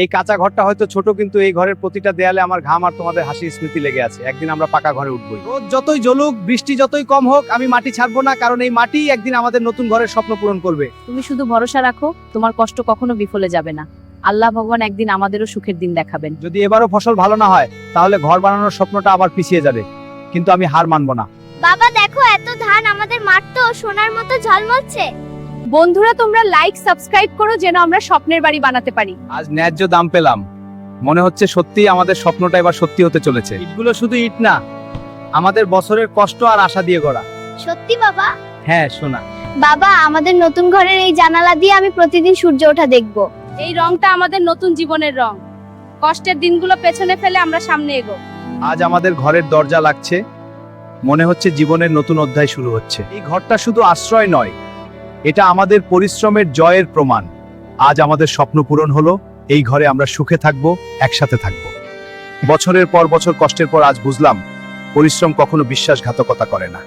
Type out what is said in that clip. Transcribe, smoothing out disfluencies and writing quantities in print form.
এই কাঁচা ঘরটা হয়তো ছোট, কিন্তু এই ঘরের প্রতিটা দেয়ালে আমার ঘাম আর তোমাদের হাসির স্মৃতি লেগে আছে। একদিন আমরা পাকা ঘরে উঠবই। রোদ যতই জ্বলুক, বৃষ্টি যতই কম হোক, আমি মাটি ছাড়বো না, কারণ এই মাটি একদিন আমাদের নতুন ঘরের স্বপ্ন পূরণ করবে। তুমি শুধু ভরসা রাখো, তোমার কষ্ট কখনো বিফলে যাবে না। আল্লাহ ভগবান একদিন আমাদেরও সুখের দিন দেখাবেন। যদি এবারও ফসল ভালো না হয়, তাহলে ঘর বানানোর স্বপ্নটা আবার পিছিয়ে যাবে, কিন্তু আমি হার মানবো না। বাবা দেখো, এত ধান আমাদের মাঠ তো সোনার মতো ঝলমলছে। বন্ধুরা, তোমরা লাইক সাবস্ক্রাইব করো যেন আমরা স্বপ্নের বাড়ি বানাতে পারি। আজ ন্যায্য দাম পেলাম, মনে হচ্ছে সত্যি আমাদের স্বপ্নটা এবার সত্যি হতে চলেছে। ইটগুলো শুধু ইট না, আমাদের বছরের কষ্ট আর আশা দিয়ে গড়া। সত্যি বাবা? হ্যাঁ সোনা। বাবা, আমাদের নতুন ঘরের এই জানালা দিয়ে আমি প্রতিদিন সূর্য ওঠা দেখব। এই রংটা আমাদের নতুন জীবনের রং। কষ্টের দিনগুলো পেছনে ফেলে আমরা সামনে এগো। আজ আমাদের ঘরের দরজা লাগছে, মনে হচ্ছে জীবনের নতুন অধ্যায় শুরু হচ্ছে। এই ঘরটা শুধু আশ্রয় নয়, এটা আমাদের পরিশ্রমের জয়ের প্রমাণ। আজ আমাদের স্বপ্ন পূরণ হলো, এই ঘরে আমরা সুখে থাকবো, একসাথে থাকবো। বছরের পর বছর কষ্টের পর আজ বুঝলাম, পরিশ্রম কখনো বিশ্বাসঘাতকতা করে না।